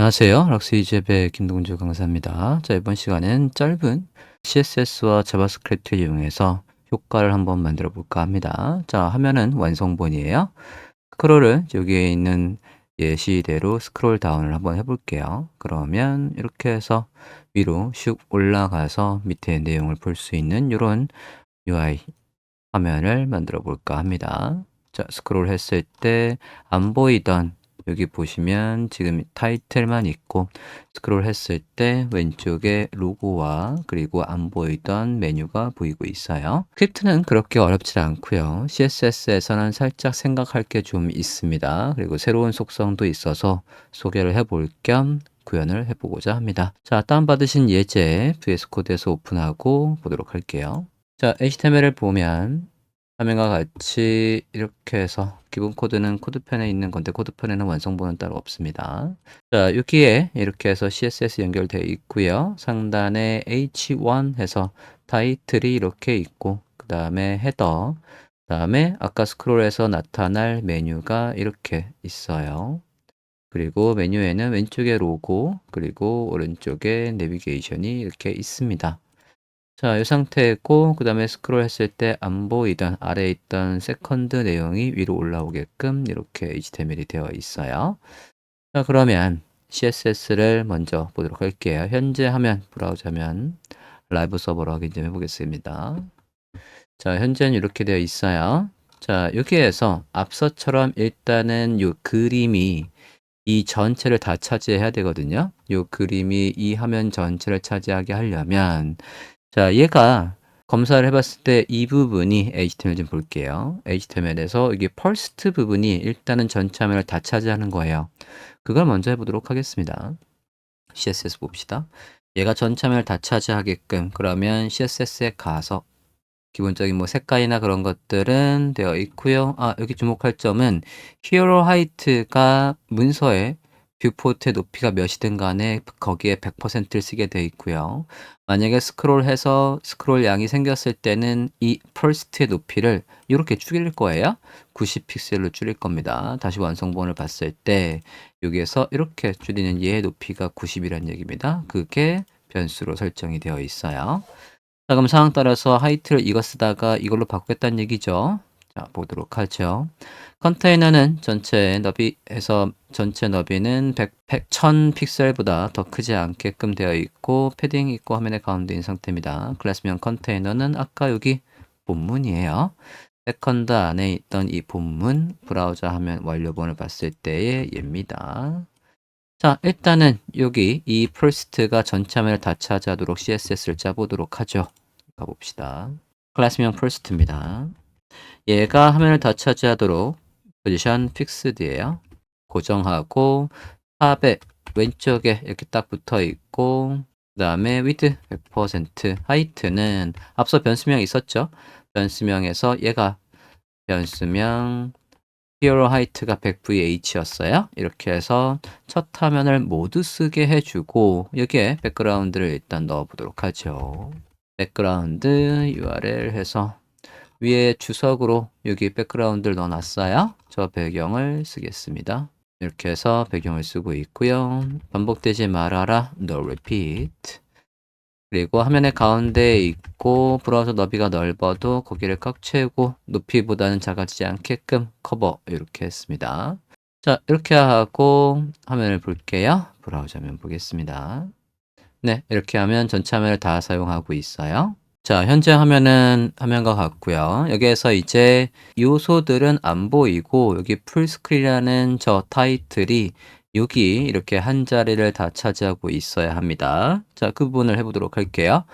안녕하세요. 락스이즈의 김동주 강사입니다. 자, 이번 시간은 짧은 CSS와 자바스크립트를 이용해서 효과를 한번 만들어 볼까 합니다. 자, 화면은 완성본이에요. 스크롤은 여기에 있는 예시대로 스크롤 다운을 한번 해볼게요. 그러면 이렇게 해서 위로 슉 올라가서 밑에 내용을 볼 수 있는 이런 UI 화면을 만들어 볼까 합니다. 자, 스크롤 했을 때 안 보이던 여기 보시면 지금 타이틀만 있고 스크롤 했을 때 왼쪽에 로고와 그리고 안 보이던 메뉴가 보이고 있어요. 스크립트는 그렇게 어렵지 않고요. CSS에서는 살짝 생각할 게 좀 있습니다. 그리고 새로운 속성도 있어서 소개를 해볼 겸 구현을 해보고자 합니다. 자, 다운받으신 예제 VS 코드에서 오픈하고 보도록 할게요. 자, HTML을 보면 화면과 같이 이렇게 해서 기본 코드는 코드편에 있는 건데 코드편에는 완성본은 따로 없습니다. 자, 여기에 이렇게 해서 CSS 연결되어 있고요. 상단에 H1 해서 타이틀이 이렇게 있고 그 다음에 헤더, 그 다음에 아까 스크롤해서 나타날 메뉴가 이렇게 있어요. 그리고 메뉴에는 왼쪽에 로고, 그리고 오른쪽에 내비게이션이 이렇게 있습니다. 자, 이 상태고 그 다음에 스크롤 했을 때 안 보이던 아래에 있던 세컨드 내용이 위로 올라오게끔 이렇게 HTML이 되어 있어요. 자, 그러면 CSS를 먼저 보도록 할게요. 현재 화면, 브라우저 화면, 라이브 서버로 확인 좀 해보겠습니다. 자, 현재는 이렇게 되어 있어요. 자, 여기에서 앞서처럼 일단은 이 그림이 이 전체를 다 차지해야 되거든요. 이 그림이 이 화면 전체를 차지하게 하려면 자, 얘가 검사를 해봤을 때 이 부분이 HTML 좀 볼게요. HTML에서 이게 first 부분이 일단은 전체 화면을 다 차지하는 거예요. 그걸 먼저 해보도록 하겠습니다. CSS 봅시다. 얘가 전체 화면을 다 차지하게끔 그러면 CSS에 가서 기본적인 뭐 색깔이나 그런 것들은 되어 있고요. 아, 여기 주목할 점은 hero height가 문서에 뷰포트의 높이가 몇이든 간에 거기에 100%를 쓰게 되어 있고요. 만약에 스크롤해서 스크롤 양이 생겼을 때는 이 first의 높이를 이렇게 줄일 거예요. 90픽셀로 줄일 겁니다. 다시 완성본을 봤을 때 여기에서 이렇게 줄이는 얘의 높이가 90이라는 얘기입니다. 그게 변수로 설정이 되어 있어요. 자, 그럼 상황 따라서 하이트를 이거 쓰다가 이걸로 바꾸겠다는 얘기죠. 자, 보도록 하죠. 컨테이너는 전체 너비에서 전체 너비는 1000 픽셀보다 더 크지 않게끔 되어 있고 패딩 있고 화면의 가운데 있는 상태입니다. 클래스명 컨테이너는 아까 여기 본문이에요. 세컨드 안에 있던 이 본문 브라우저 화면 완료본을 봤을 때의 얘입니다. 자, 일단은 여기 이 first가 전체 화면을 다 차지하도록 CSS를 짜보도록 하죠. 가봅시다. 클래스명 first입니다. 얘가 화면을 다 차지하도록 포지션 픽스드예요. 고정하고 탑에 왼쪽에 이렇게 딱 붙어 있고 그 다음에 width 100%, height는 앞서 변수명 있었죠? 변수명에서 얘가 변수명 hero height가 100VH였어요. 이렇게 해서 첫 화면을 모두 쓰게 해주고 여기에 백그라운드를 일단 넣어보도록 하죠. 백그라운드 URL 해서 위에 주석으로 여기 백그라운드를 넣어놨어요. 저 배경을 쓰겠습니다. 이렇게 해서 배경을 쓰고 있고요. 반복되지 말아라. No repeat. 그리고 화면의 가운데에 있고 브라우저 너비가 넓어도 거기를 꽉 채우고 높이보다는 작아지지 않게끔 커버 이렇게 했습니다. 자, 이렇게 하고 화면을 볼게요. 브라우저 화면 보겠습니다. 네, 이렇게 하면 전체 화면을 다 사용하고 있어요. 자, 현재 화면은 화면과 같고요. 여기에서 이제 요소들은 안 보이고 여기 풀스크린이라는 저 타이틀이 여기 이렇게 한 자리를 다 차지하고 있어야 합니다. 자, 그 부분을 해보도록 할게요.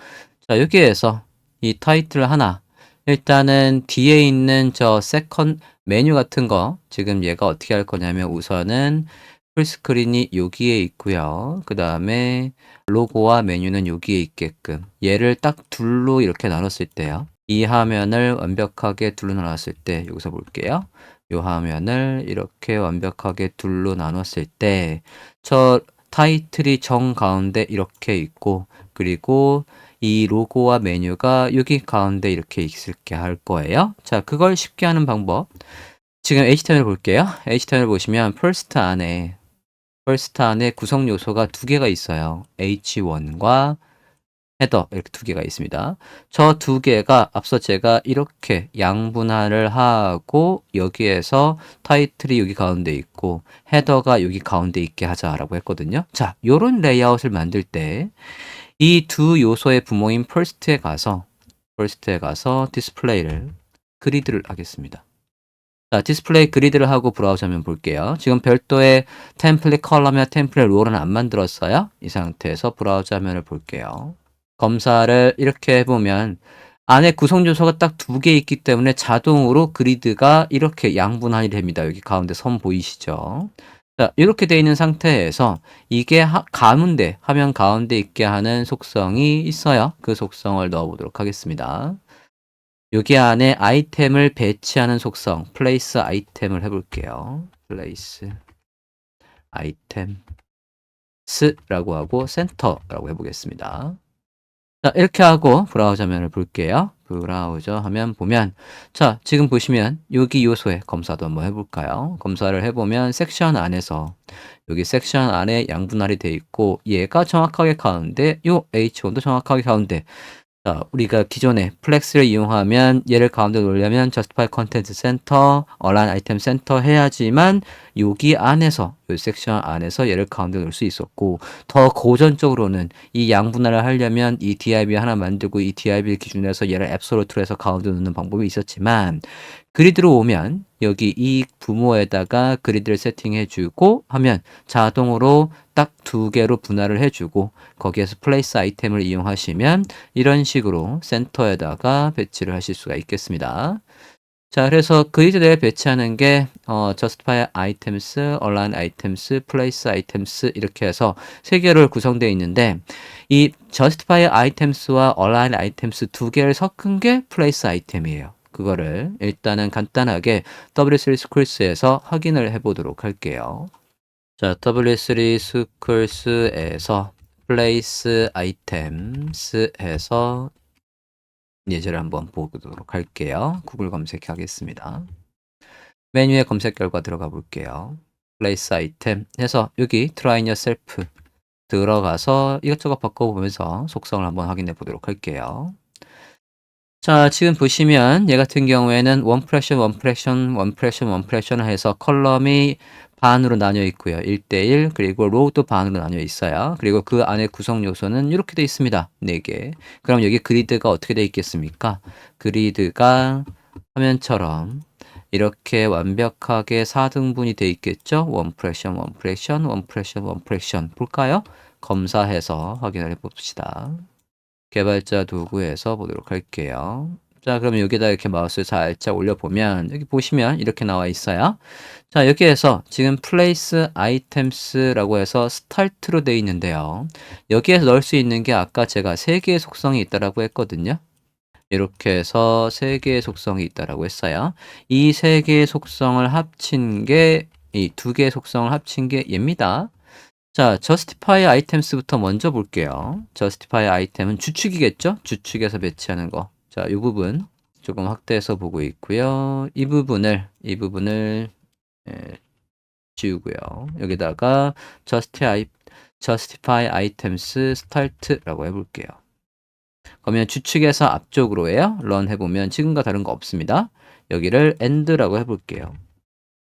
자, 여기에서 이 타이틀 하나 일단은 뒤에 있는 저 세컨 메뉴 같은 거 지금 얘가 어떻게 할 거냐면 우선은 풀스크린이 여기에 있고요. 그 다음에 로고와 메뉴는 여기에 있게끔 얘를 딱 둘로 이렇게 나눴을 때요. 이 화면을 완벽하게 둘로 나눴을 때 여기서 볼게요. 이 화면을 이렇게 완벽하게 둘로 나눴을 때 저 타이틀이 정 가운데 이렇게 있고 그리고 이 로고와 메뉴가 여기 가운데 이렇게 있게 할 거예요. 자, 그걸 쉽게 하는 방법. 지금 HTML 볼게요. HTML 보시면 first 안에 first 안에 구성 요소가 두 개가 있어요. h1과 헤더 이렇게 두 개가 있습니다. 저 두 개가 앞서 제가 이렇게 양분할을 하고 여기에서 타이틀이 여기 가운데 있고 헤더가 여기 가운데 있게 하자라고 했거든요. 자, 요런 레이아웃을 만들 때 이 두 요소의 부모인 first에 가서 디스플레이를 그리드를 하겠습니다. 자, 디스플레이 그리드를 하고 브라우저 화면 볼게요. 지금 별도의 템플릿 컬럼이나 템플릿 롤은 안 만들었어요. 이 상태에서 브라우저 화면을 볼게요. 검사를 이렇게 해보면 안에 구성 요소가 딱 두 개 있기 때문에 자동으로 그리드가 이렇게 양분할이 됩니다. 여기 가운데 선 보이시죠? 자, 이렇게 되어 있는 상태에서 이게 화면 가운데 있게 하는 속성이 있어요. 그 속성을 넣어보도록 하겠습니다. 여기 안에 아이템을 배치하는 속성, place 아이템을 해볼게요. place 아이템스라고 하고 센터라고 해보겠습니다. 자, 이렇게 하고 브라우저 화면을 볼게요. 브라우저 화면 보면 자, 지금 보시면 여기 요소에 검사도 한번 해볼까요? 검사를 해보면 섹션 안에서 여기 섹션 안에 양분할이 돼 있고 얘가 정확하게 가운데 요 H1도 정확하게 가운데 자, 우리가 기존에 플렉스를 이용하면 얘를 가운데 놓으려면 justify content center, align item center 해야지만 여기 안에서 이 섹션 안에서 얘를 가운데 놓을 수 있었고 더 고전적으로는 이 양분할을 하려면 이 div 하나 만들고 이 div 기준에서 얘를 absolute로 해서 가운데 놓는 방법이 있었지만 그리드로 오면 여기 이 부모에다가 그리드를 세팅해주고 하면 자동으로 딱 두 개로 분할을 해주고 거기에서 플레이스 아이템을 이용하시면 이런 식으로 센터에다가 배치를 하실 수가 있겠습니다. 자, 그래서 그리드 내에 배치하는 게 justify items, align items, place items 이렇게 해서 세 개로 구성되어 있는데 이 justify items와 align items 두 개를 섞은 게 place item이에요. 그거를 일단은 간단하게 W3 스쿨스에서 확인을 해보도록 할게요. 자, W3 스쿨스에서 place items 해서 예제를 한번 보도록 할게요. 구글 검색하겠습니다. 메뉴에 검색 결과 들어가 볼게요. place item 해서 여기 try yourself 들어가서 이것저것 바꿔보면서 속성을 한번 확인해 보도록 할게요. 자, 지금 보시면 얘 같은 경우에는 one fraction 해서 컬럼이 반으로 나뉘어 있고요. 1대1 그리고 로우도 반으로 나뉘어 있어요. 그리고 그 안에 구성 요소는 이렇게 되어 있습니다. 4개. 그럼 여기 그리드가 어떻게 되어 있겠습니까? 그리드가 화면처럼 이렇게 완벽하게 4등분이 되어 있겠죠? one fraction 볼까요? 검사해서 확인을 해봅시다. 개발자 도구에서 보도록 할게요. 자, 그러면 여기다 이렇게 마우스를 살짝 올려보면 여기 보시면 이렇게 나와 있어요. 자, 여기에서 지금 place items라고 해서 start로 되어 있는데요. 여기에서 넣을 수 있는 게 아까 제가 3개의 속성이 있다라고 했거든요. 이렇게 해서 3개의 속성이 있다라고 했어요. 이 3개의 속성을 합친 게 이 2개의 속성을 합친 게 얘입니다. 자, justify items부터 먼저 볼게요. justify item은 주축이겠죠? 주축에서 배치하는 거. 자, 이 부분 조금 확대해서 보고 있고요. 이 부분을 지우고요. 여기다가 justify items start라고 해볼게요. 그러면 주축에서 앞쪽으로 해요. run 해보면 지금과 다른 거 없습니다. 여기를 end라고 해볼게요.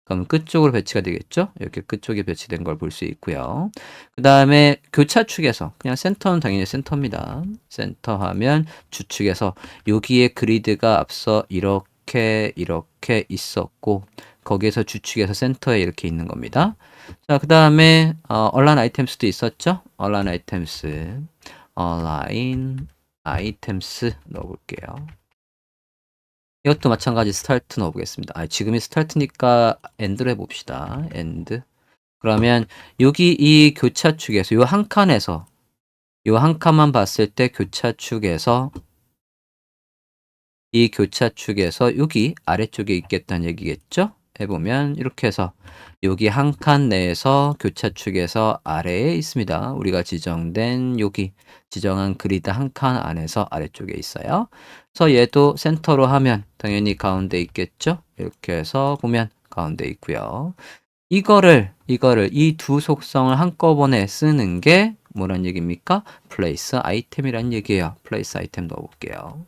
그럼 끝쪽으로 배치가 되겠죠? 이렇게 끝쪽에 배치된 걸 볼 수 있고요. 그 다음에 교차축에서 그냥 센터는 당연히 센터입니다. 센터 하면 주축에서 여기에 그리드가 앞서 이렇게 있었고 거기에서 주축에서 센터에 이렇게 있는 겁니다. 자, 그 다음에 align items도 있었죠? align items 넣어볼게요. 이것도 마찬가지 스타트 넣어보겠습니다. 지금이 스타트니까 엔드로 해봅시다. 엔드. 그러면 여기 이 교차축에서 요 한 칸에서 요 한 칸만 봤을 때 교차축에서 이 교차축에서 여기 아래쪽에 있겠다는 얘기겠죠? 해보면 이렇게 해서 여기 한 칸 내에서 교차축에서 아래에 있습니다. 우리가 지정된 여기 지정한 그리드 한 칸 안에서 아래쪽에 있어요. 그래서 얘도 센터로 하면 당연히 가운데 있겠죠? 이렇게 해서 보면 가운데 있고요. 이거를 이 두 속성을 한꺼번에 쓰는 게 뭐란 얘기입니까? place item이란 얘기예요. place item 넣어볼게요.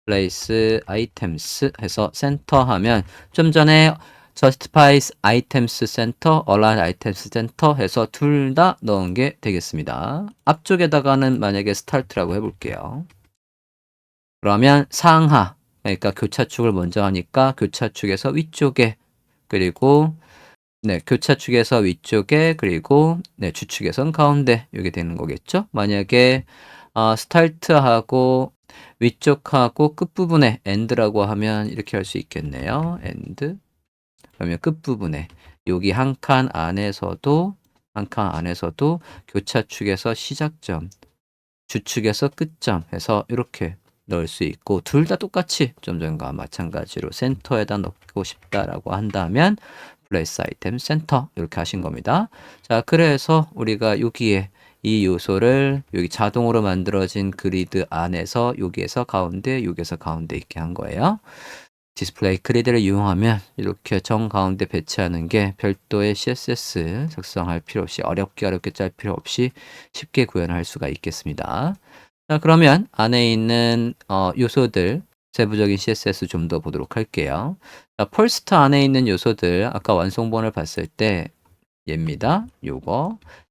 place items 해서 center 하면 좀 전에 justifies items center, align items center 해서 둘 다 넣은 게 되겠습니다. 앞쪽에다가는 만약에 start라고 해볼게요. 그러면 상하, 그러니까 교차축을 먼저 하니까 교차축에서 위쪽에, 그리고 네, 교차축에서 위쪽에, 그리고 네, 주축에선 가운데 이게 되는 거겠죠? 만약에 스타트하고 위쪽하고 끝부분에 end라고 하면 이렇게 할 수 있겠네요. end. 그러면 끝부분에 여기 한 칸 안에서도 교차축에서 시작점, 주축에서 끝점 해서 이렇게 넣을 수 있고, 둘 다 똑같이 좀 전과 마찬가지로 센터에다 넣고 싶다라고 한다면 place item center 이렇게 하신 겁니다. 자, 그래서 우리가 여기에 이 요소를 여기 자동으로 만들어진 그리드 안에서 여기에서 가운데, 여기에서 가운데 있게 한 거예요. 디스플레이 그리드를 이용하면 이렇게 정가운데 배치하는 게 별도의 CSS 작성할 필요 없이, 어렵게 짤 필요 없이 쉽게 구현할 수가 있겠습니다. 자, 그러면 안에 있는 요소들, 세부적인 CSS 좀 더 보도록 할게요. 자, 펄스트 안에 있는 요소들, 아까 완성본을 봤을 때 얘입니다.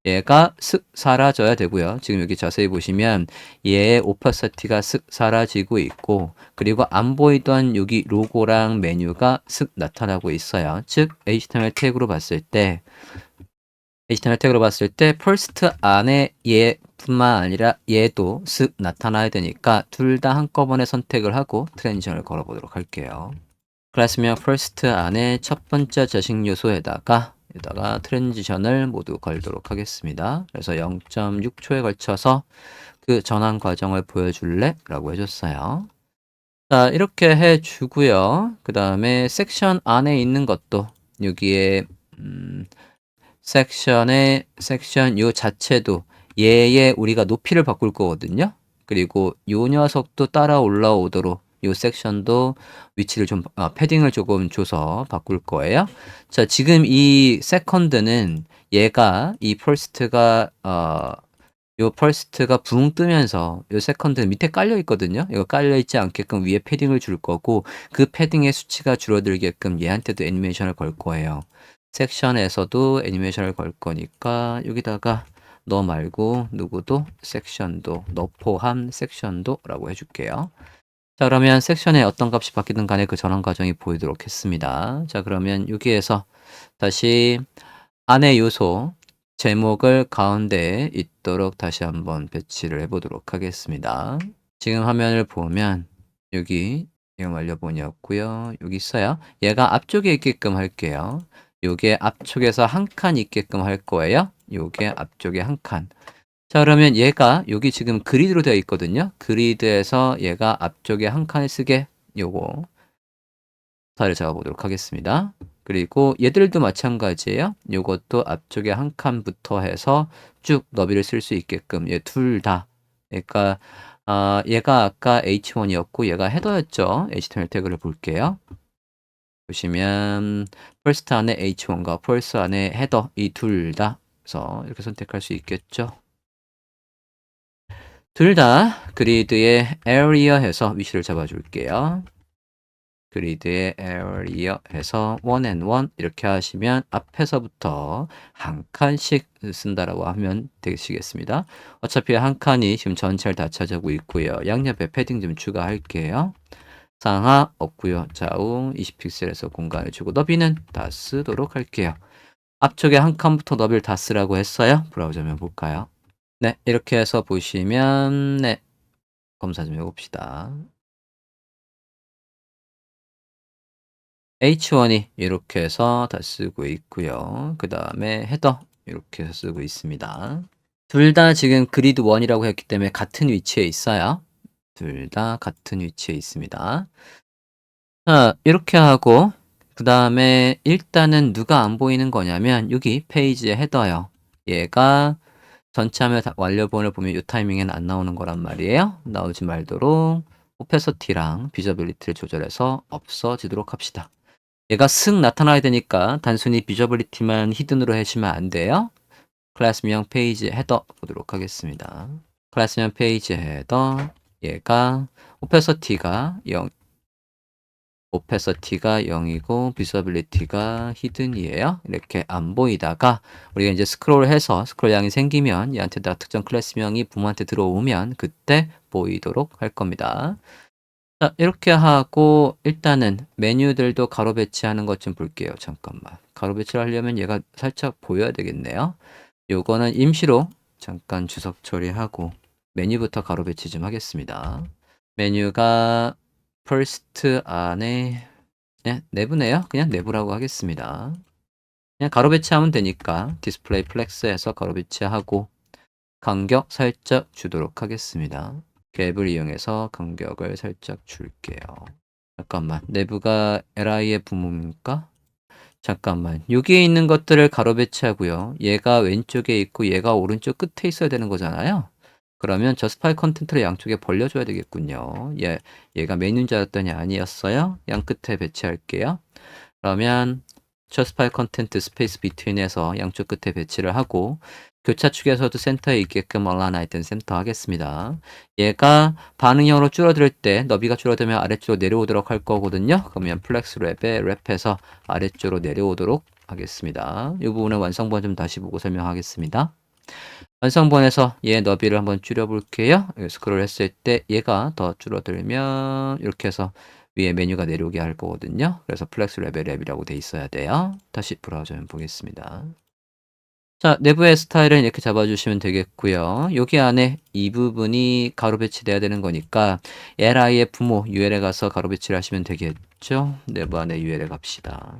얘가 쓱 사라져야 되고요. 지금 여기 자세히 보시면 얘의 오파시티가 쓱 사라지고 있고, 그리고 안 보이던 여기 로고랑 메뉴가 쓱 나타나고 있어요. 즉 HTML 태그로 봤을 때 first 안에 얘뿐만 아니라 얘도 쓱 나타나야 되니까 둘 다 한꺼번에 선택을 하고 트랜지션을 걸어보도록 할게요. 그랬으면 first 안에 첫 번째 저식 요소에다가 트랜지션을 모두 걸도록 하겠습니다. 그래서 0.6초에 걸쳐서 그 전환 과정을 보여줄래? 라고 해줬어요. 자, 이렇게 해주고요. 그 다음에 섹션 안에 있는 것도 여기에 섹션 요 자체도 얘의 우리가 높이를 바꿀 거거든요. 그리고 요 녀석도 따라 올라오도록 요 섹션도 위치를 좀 패딩을 조금 줘서 바꿀 거예요. 자, 지금 이 세컨드는 얘가 이 퍼스트가 요 퍼스트가 붕 뜨면서 요 세컨드는 밑에 깔려 있거든요. 이거 깔려 있지 않게끔 위에 패딩을 줄 거고, 그 패딩의 수치가 줄어들게끔 얘한테도 애니메이션을 걸 거예요. 섹션에서도 애니메이션을 걸 거니까 여기다가 너 말고 누구도 섹션도, 너 포함 섹션도 라고 해줄게요. 자, 그러면 섹션에 어떤 값이 바뀌든 간에 그 전환 과정이 보이도록 했습니다. 자, 그러면 여기에서 다시 안의 요소 제목을 가운데에 있도록 다시 한번 배치를 해보도록 하겠습니다. 지금 화면을 보면 여기 이거 완료본이었고요. 여기 있어요. 얘가 앞쪽에 있게끔 할게요. 요게 앞쪽에서 한 칸 있게끔 할 거예요. 요게 앞쪽에 한 칸. 자, 그러면 얘가 여기 지금 그리드로 되어 있거든요. 그리드에서 얘가 앞쪽에 한 칸을 쓰게 요거 스타일을 잡아보도록 하겠습니다. 그리고 얘들도 마찬가지예요. 요것도 앞쪽에 한 칸부터 해서 쭉 너비를 쓸 수 있게끔 얘 둘 다. 그러니까 얘가 아까 h1이었고 얘가 헤더였죠. HTML 태그를 볼게요. 보시면 first 안에 h1과 first 안에 헤더 이 둘 다. 그래서 이렇게 선택할 수 있겠죠. 둘 다 그리드의 area 해서 위치를 잡아줄게요. 그리드의 area 해서 one and one 이렇게 하시면 앞에서부터 한 칸씩 쓴다라고 하면 되시겠습니다. 어차피 한 칸이 지금 전체를 다 차지하고 있고요. 양옆에 패딩 좀 추가할게요. 상하 없고요. 좌우 20픽셀에서 공간을 주고 너비는 다 쓰도록 할게요. 앞쪽에 한 칸부터 너비를 다 쓰라고 했어요. 브라우저 좀 볼까요? 네, 이렇게 해서 보시면 네, 검사 좀 해봅시다. H1이 이렇게 해서 다 쓰고 있고요. 그 다음에 헤더 이렇게 해서 쓰고 있습니다. 둘 다 지금 그리드 1이라고 했기 때문에 같은 위치에 있어요. 둘 다 같은 위치에 있습니다. 자, 이렇게 하고 그 다음에 일단은 누가 안 보이는 거냐면 여기 페이지의 헤더요. 얘가 전체 화면 완료본을 보면 이 타이밍에는 안 나오는 거란 말이에요. 나오지 말도록 오페서티랑 비저빌리티를 조절해서 없어지도록 합시다. 얘가 슥 나타나야 되니까 단순히 비저블리티만 히든으로 해주면 안 돼요. 클래스명 페이지 헤더 보도록 하겠습니다. 클래스명 페이지 헤더 얘가 오페서티가 0, 오페서티가 0이고 비저빌리티가 히든이에요. 이렇게 안 보이다가 우리가 이제 스크롤해서 스크롤량이 생기면 얘한테다 특정 클래스명이 부모한테 들어오면 그때 보이도록 할 겁니다. 자, 이렇게 하고 일단은 메뉴들도 가로 배치하는 것 좀 볼게요. 잠깐만. 가로 배치를 하려면 얘가 살짝 보여야 되겠네요. 요거는 임시로 잠깐 주석 처리하고 메뉴부터 가로 배치 좀 하겠습니다. 메뉴가 first 안에 내부네요. 그냥 내부라고 하겠습니다. 그냥 가로 배치하면 되니까 디스플레이 플렉스에서 가로 배치하고 간격 살짝 주도록 하겠습니다. 갭을 이용해서 간격을 살짝 줄게요. 잠깐만, 내부가 li의 부모입니까? 잠깐만, 여기에 있는 것들을 가로 배치하고요. 얘가 왼쪽에 있고 얘가 오른쪽 끝에 있어야 되는 거잖아요. 그러면 저스파이 컨텐트를 양쪽에 벌려줘야 되겠군요. 얘가 메뉴인 줄 알았더니 아니었어요. 양 끝에 배치할게요. 그러면 저스파이 컨텐트 스페이스 비트윈에서 양쪽 끝에 배치를 하고 교차축에서도 센터에 있게끔 얼라인 아이템 센터 하겠습니다. 얘가 반응형으로 줄어들 때 너비가 줄어들면 아래쪽으로 내려오도록 할 거거든요. 그러면 플렉스 랩에 랩해서 아래쪽으로 내려오도록 하겠습니다. 이 부분은 완성본 좀 다시 보고 설명하겠습니다. 완성본에서 얘 너비를 한번 줄여볼게요. 스크롤 했을 때 얘가 더 줄어들면 이렇게 해서 위에 메뉴가 내려오게 할 거거든요. 그래서 플렉스 레벨 랩이라고 돼 있어야 돼요. 다시 브라우저 좀 보겠습니다. 자, 내부의 스타일은 이렇게 잡아주시면 되겠고요. 여기 안에 이 부분이 가로 배치돼야 되는 거니까 li의 부모 UL에 가서 가로 배치를 하시면 되겠죠. 내부 안에 UL에 갑시다.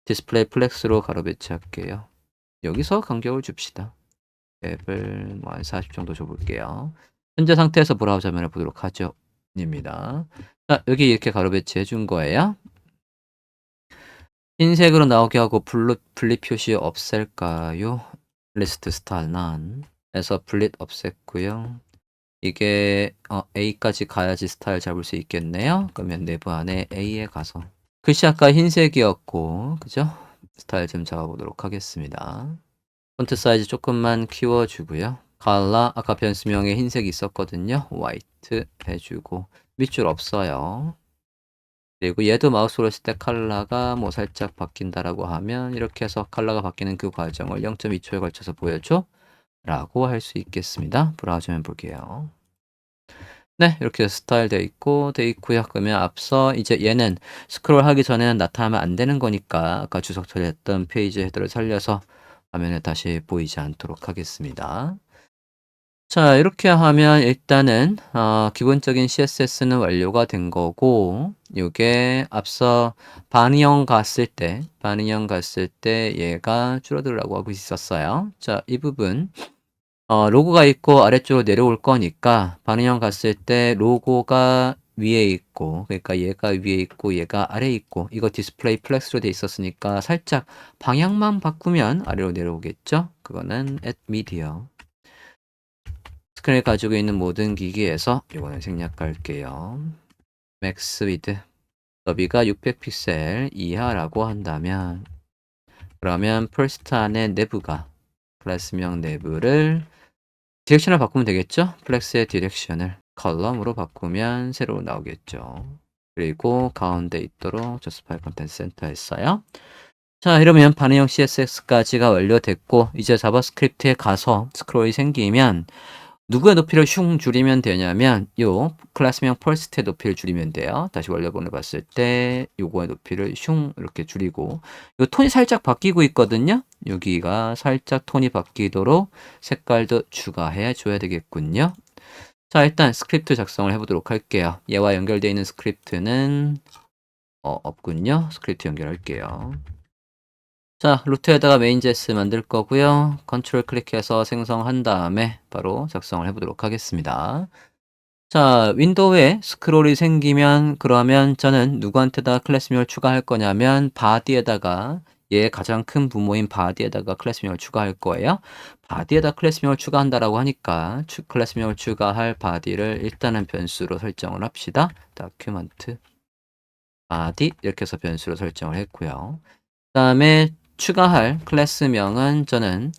디스플레이 플렉스로 가로 배치할게요. 여기서 간격을 줍시다. 앱을 뭐 한 40 정도 줘볼게요. 현재 상태에서 브라우저 화면을 보도록 하죠. 입니다. 자, 여기 이렇게 가로 배치해 준 거예요. 흰색으로 나오게 하고 분리 표시 없앨까요? 리스트 스타일 none 에서 분리 없앴고요. 이게 A까지 가야지 스타일 잡을 수 있겠네요. 그러면 내부 안에 A에 가서 글씨 아까 흰색이었고 그죠? 스타일 좀 잡아보도록 하겠습니다. 폰트 사이즈 조금만 키워주고요. 컬러 아까 변수명에 흰색이 있었거든요. 화이트 해주고 밑줄 없어요. 그리고 얘도 마우스로 했을 때 컬러가 뭐 살짝 바뀐다라고 하면 이렇게 해서 컬러가 바뀌는 그 과정을 0.2초에 걸쳐서 보여줘 라고 할 수 있겠습니다. 브라우저 면 볼게요. 네, 이렇게 스타일 되어 있고요. 그러면 앞서 이제 얘는 스크롤 하기 전에는 나타나면 안 되는 거니까 아까 주석 처리했던 페이지 헤더를 살려서 화면에 다시 보이지 않도록 하겠습니다. 자, 이렇게 하면 일단은 기본적인 CSS는 완료가 된 거고 요게 앞서 반응형 갔을 때 얘가 줄어들라고 하고 있었어요. 자, 이 부분 로고가 있고 아래쪽으로 내려올 거니까 반응형 갔을 때 로고가 위에 있고 그러니까 얘가 위에 있고 얘가 아래에 있고 이거 디스플레이 플렉스로 돼 있었으니까 살짝 방향만 바꾸면 아래로 내려오겠죠? 그거는 at media 스크린을 가지고 있는 모든 기기에서 이거는 생략할게요. 맥스 위드 너비가 600픽셀 이하라고 한다면 그러면 first 안에 내부가 클래스명 내부를 디렉션을 바꾸면 되겠죠? 플렉스의 디렉션을 컬럼으로 바꾸면 새로 나오겠죠. 그리고 가운데 있도록 저스파이 컨텐츠 센터 했어요. 자, 이러면 반응형 CSS까지가 완료됐고 이제 자바스크립트에 가서 스크롤이 생기면 누구의 높이를 슝 줄이면 되냐면 요 클래스명 first의 높이를 줄이면 돼요. 다시 원래본을 봤을 때 요거의 높이를 슝 이렇게 줄이고 요 톤이 살짝 바뀌고 있거든요. 여기가 살짝 톤이 바뀌도록 색깔도 추가해 줘야 되겠군요. 자, 일단 스크립트 작성을 해보도록 할게요. 얘와 연결되어 있는 스크립트는 없군요. 스크립트 연결할게요. 자, 루트에다가 메인.js 만들 거고요. 컨트롤 클릭해서 생성한 다음에 바로 작성을 해보도록 하겠습니다. 자, 윈도우에 스크롤이 생기면 그러면 저는 누구한테다 클래스명을 추가할 거냐면 바디에다가 얘 가장 큰 부모인 바디에다가 클래스명을 추가할 거예요. 바디에다 클래스명을 추가한다라고 하니까 클래스명을 추가할 바디를 일단은 변수로 설정을 합시다. 다큐멘트 body 이렇게 해서 변수로 설정을 했고요. 그다음에 추가할 클래스명은 저는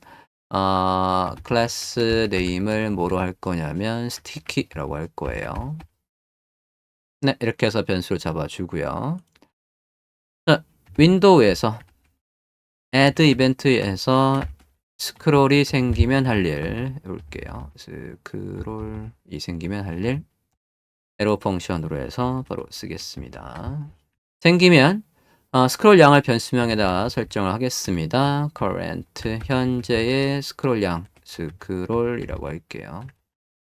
클래스 네임을 뭐로 할 거냐면 sticky라고 할 거예요. 네, 이렇게 해서 변수로 잡아주고요. 자, 윈도우에서 add 이벤트에서 스크롤이 생기면 할 일 해볼게요. 스크롤이 생기면 할 일 에러 펑션으로 해서 바로 쓰겠습니다. 생기면 스크롤 양을 변수명에다 설정을 하겠습니다. current 현재의 스크롤 양 스크롤이라고 할게요.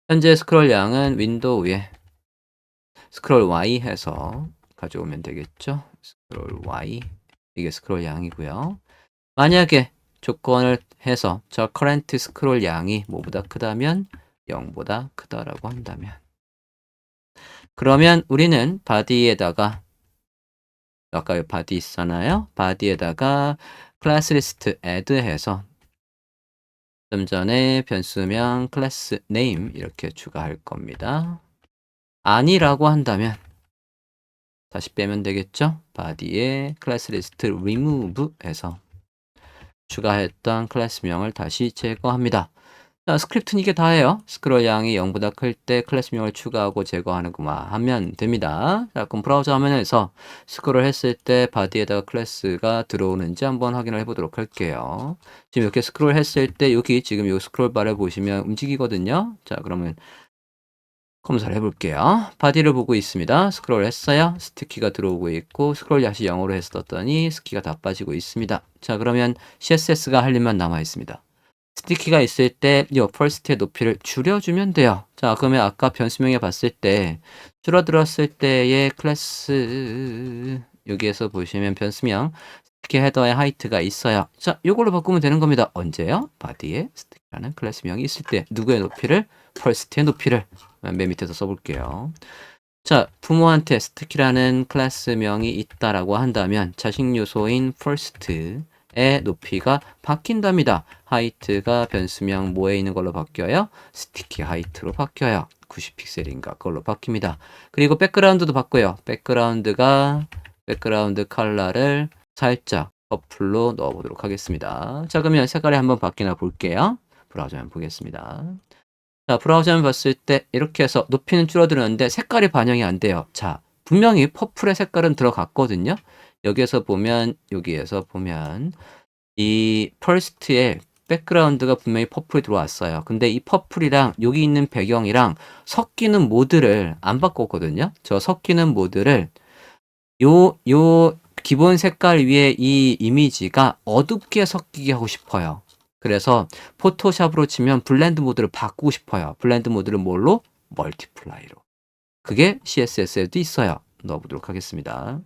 현재 스크롤 양은 윈도우에 스크롤 Y 해서 가져오면 되겠죠. 스크롤 Y 이게 스크롤 양이고요. 만약에 조건을 해서 저 current 스크롤 양이 뭐보다 크다면 0보다 크다라고 한다면 그러면 우리는 body에다가 아까 body 있잖아요. body에다가 class list add 해서 좀 전에 변수명 class name 이렇게 추가할 겁니다. 아니라고 한다면 다시 빼면 되겠죠? body에 class list remove 해서 추가했던 클래스명을 다시 제거합니다. 자, 스크립트는 이게 다예요. 스크롤 양이 0보다 클 때 클래스명을 추가하고 제거하는 것만 하면 됩니다. 자, 그럼 브라우저 화면에서 스크롤 했을 때 바디에다가 클래스가 들어오는지 한번 확인을 해보도록 할게요. 지금 이렇게 스크롤 했을 때 여기 지금 이 스크롤 바를 보시면 움직이거든요. 자, 그러면 검사를 해볼게요. 바디를 보고 있습니다. 스크롤 했어요. 스티키가 들어오고 있고 스크롤 다시 0으로 해서 떴더니 스키가 다 빠지고 있습니다. 자, 그러면 CSS가 할 일만 남아 있습니다. 스티키가 있을 때 이 퍼스트의 높이를 줄여주면 돼요. 자, 그러면 아까 변수명에 봤을 때 줄어들었을 때의 클래스 여기에서 보시면 변수명 스티키 헤더의 하이트가 있어요. 자, 이걸로 바꾸면 되는 겁니다. 언제요? 바디에 스티키라는 클래스명이 있을 때 누구의 높이를? 퍼스트의 높이를 맨 밑에서 써볼게요. 자, 부모한테 스티키라는 클래스명이 있다라고 한다면 자식 요소인 first의 높이가 바뀐답니다. 하이트가 변수명 뭐에 있는 걸로 바뀌어요? 스티키 하이트로 바뀌어요. 90픽셀인가 그걸로 바뀝니다. 그리고 백그라운드도 바꿔요. 백그라운드 컬러를 살짝 퍼플로 넣어보도록 하겠습니다. 자, 그러면 색깔이 한번 바뀌나 볼게요. 브라우저 한번 보겠습니다. 자, 브라우저를 봤을 때 이렇게 해서 높이는 줄어들었는데 색깔이 반영이 안 돼요. 자, 분명히 퍼플의 색깔은 들어갔거든요. 여기에서 보면 이 퍼스트의 백그라운드가 분명히 퍼플이 들어왔어요. 근데 이 퍼플이랑 여기 있는 배경이랑 섞이는 모드를 안 바꿨거든요. 저 섞이는 모드를 요 기본 색깔 위에 이 이미지가 어둡게 섞이게 하고 싶어요. 그래서 포토샵으로 치면 블렌드 모드를 바꾸고 싶어요. 블렌드 모드를 뭘로? 멀티플라이로. 그게 CSS에도 있어요. 넣어보도록 하겠습니다.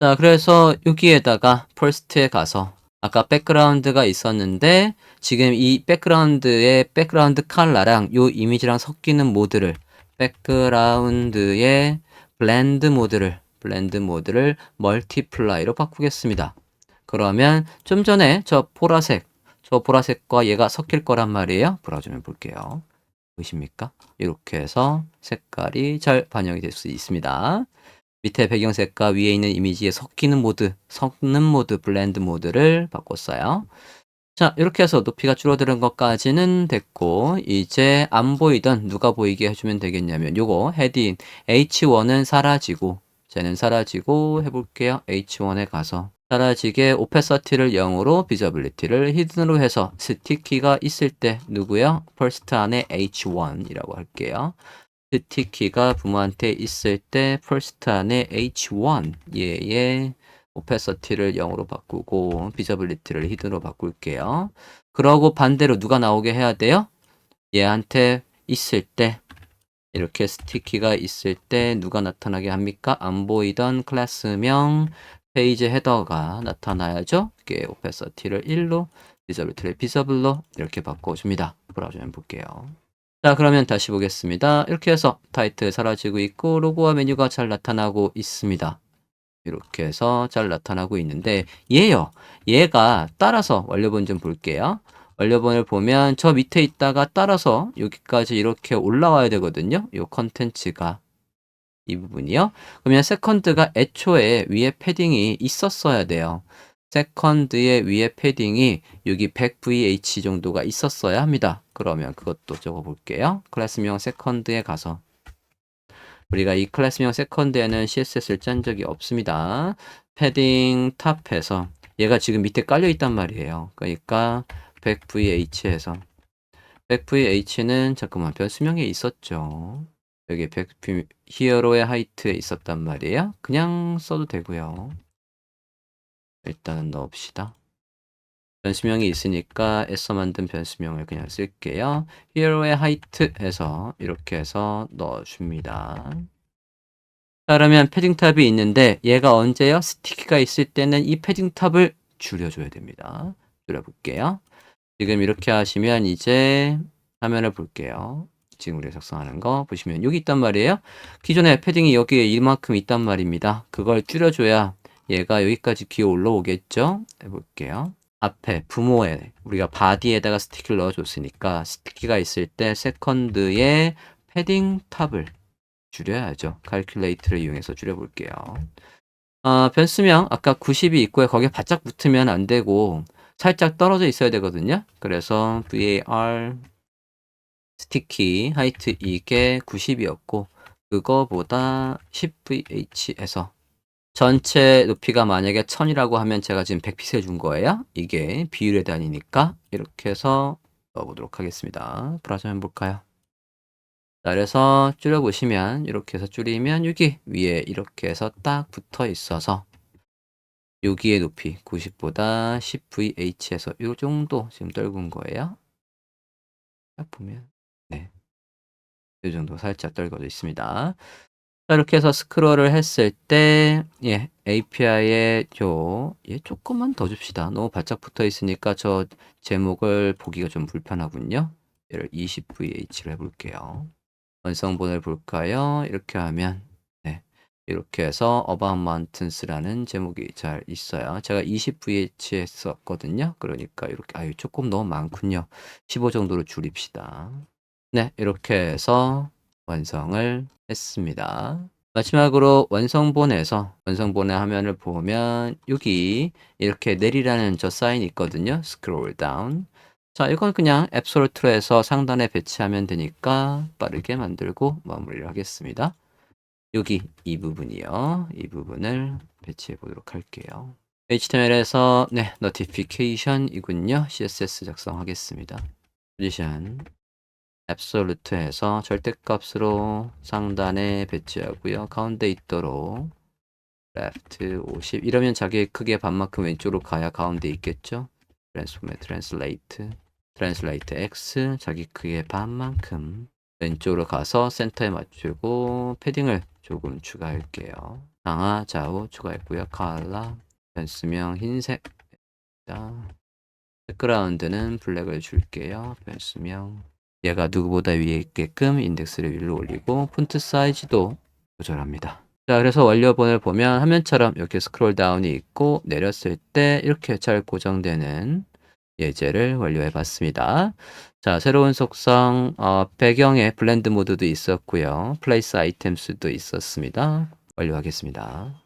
자, 그래서 여기에다가 퍼스트에 가서 아까 백그라운드가 있었는데 지금 이 백그라운드의 백그라운드 컬러랑 이 이미지랑 섞이는 모드를 백그라운드의 블렌드 모드를 멀티플라이로 바꾸겠습니다. 그러면 좀 전에 저 보라색과 얘가 섞일 거란 말이에요. 브라우저를 볼게요. 보이십니까? 이렇게 해서 색깔이 잘 반영이 될 수 있습니다. 밑에 배경색과 위에 있는 이미지에 섞는 모드, 블렌드 모드를 바꿨어요. 자, 이렇게 해서 높이가 줄어드는 것까지는 됐고 이제 안 보이던 누가 보이게 해주면 되겠냐면 요거 헤딩 H1은 사라지고 쟤는 사라지고 해볼게요. H1에 가서 사라지게 오페서티를 0으로 비저빌리티를 히든으로 해서 스티키가 있을 때 누구요? 퍼스트 안에 H1이라고 할게요. 스티키가 부모한테 있을 때 퍼스트 안에 H1 얘의 오페서티를 0으로 바꾸고 비저빌리티를 히든으로 바꿀게요. 그러고 반대로 누가 나오게 해야 돼요? 얘한테 있을 때 이렇게 스티키가 있을 때 누가 나타나게 합니까? 안 보이던 클래스명 페이지 헤더가 나타나야죠. 이게 오페서티를 1로 비저빌리티를 비저블로 이렇게 바꿔줍니다. 브라우저 한번 볼게요. 자, 그러면 다시 보겠습니다. 이렇게 해서 타이틀 사라지고 있고 로고와 메뉴가 잘 나타나고 있습니다. 이렇게 해서 잘 나타나고 있는데 얘가 따라서 원료본 좀 볼게요. 원료본을 보면 저 밑에 있다가 따라서 여기까지 이렇게 올라와야 되거든요. 이 컨텐츠가 이 부분이요. 그러면 세컨드가 애초에 위에 패딩이 있었어야 돼요. 세컨드의 위에 패딩이 여기 100VH 정도가 있었어야 합니다. 그러면 그것도 적어볼게요. 클래스명 세컨드에 가서 우리가 이 클래스명 세컨드에는 CSS를 짠 적이 없습니다. 패딩 탑에서 얘가 지금 밑에 깔려 있단 말이에요. 그러니까 100VH에서 100VH는 잠깐만 변수명에 있었죠. 여기 100 히어로의 하이트에 있었단 말이에요. 그냥 써도 되고요. 일단은 넣읍시다. 변수명이 있으니까 애써 만든 변수명을 그냥 쓸게요. 히어로의 하이트 해서 이렇게 해서 넣어줍니다. 자, 그러면 패딩 탑이 있는데 얘가 언제요? 스티키가 있을 때는 이 패딩 탑을 줄여줘야 됩니다. 줄여볼게요. 지금 이렇게 하시면 이제 화면을 볼게요. 지금 우리가 작성하는 거 보시면 여기 있단 말이에요. 기존에 패딩이 여기에 이만큼 있단 말입니다. 그걸 줄여줘야 얘가 여기까지 기어 올라오겠죠? 해볼게요. 앞에 부모에 우리가 바디에다가 스티키를 넣어줬으니까 스티키가 있을 때 세컨드의 패딩 탑을 줄여야죠. 칼큘레이트를 이용해서 줄여볼게요. 변수명 아까 90이 있고요. 거기에 바짝 붙으면 안 되고 살짝 떨어져 있어야 되거든요. 그래서 var 스티키 하이트 이게 90이었고 그거보다 10vh에서 전체 높이가 만약에 1000이라고 하면 제가 지금 100픽셀 준 거예요. 이게 비율의 단위니까 이렇게 해서 넣어보도록 하겠습니다. 브라우저 한번 볼까요? 자, 그래서 줄여보시면 이렇게 해서 줄이면 여기 위에 이렇게 해서 딱 붙어 있어서 여기의 높이 90보다 10vh에서 이 정도 지금 떨군 거예요. 딱 보면 네, 이 정도 살짝 떨궈져 있습니다. 자, 이렇게 해서 스크롤을 했을 때 예, API에 얘 조금만 더 줍시다. 너무 바짝 붙어 있으니까 저 제목을 보기가 좀 불편하군요. 얘를 20vh로 해볼게요. 완성본을 볼까요? 이렇게 하면 네, 이렇게 해서 About Mountains라는 제목이 잘 있어요. 제가 20vh 했었거든요. 그러니까 이렇게 아유 조금 너무 많군요. 15 정도로 줄입시다. 네, 이렇게 해서 완성을 했습니다. 마지막으로 완성본의 화면을 보면 여기 이렇게 내리라는 저 사인이 있거든요. 스크롤 다운. 자, 이건 그냥 앱솔루트로 해서 상단에 배치하면 되니까 빠르게 만들고 마무리를 하겠습니다. 여기 이 부분이요. 이 부분을 배치해 보도록 할게요. HTML에서 네, notification이군요. CSS 작성하겠습니다. 포지션 앱솔루트에서 절대값으로 상단에 배치하고요. 가운데 있도록 left 50 이러면 자기의 크기의 반만큼 왼쪽으로 가야 가운데 있겠죠. translate x 자기 크기의 반만큼 왼쪽으로 가서 센터에 맞추고 패딩을 조금 추가할게요. 상하 좌우 추가했고요. 컬러 변수명 흰색 백그라운드는 블랙을 줄게요. 변수명 얘가 누구보다 위에 있게끔 인덱스를 위로 올리고 폰트 사이즈도 조절합니다. 자, 그래서 완료본을 보면 화면처럼 이렇게 스크롤 다운이 있고 내렸을 때 이렇게 잘 고정되는 예제를 완료해 봤습니다. 자, 새로운 속성 배경에 블렌드 모드도 있었고요. 플레이스 아이템스도 있었습니다. 완료하겠습니다.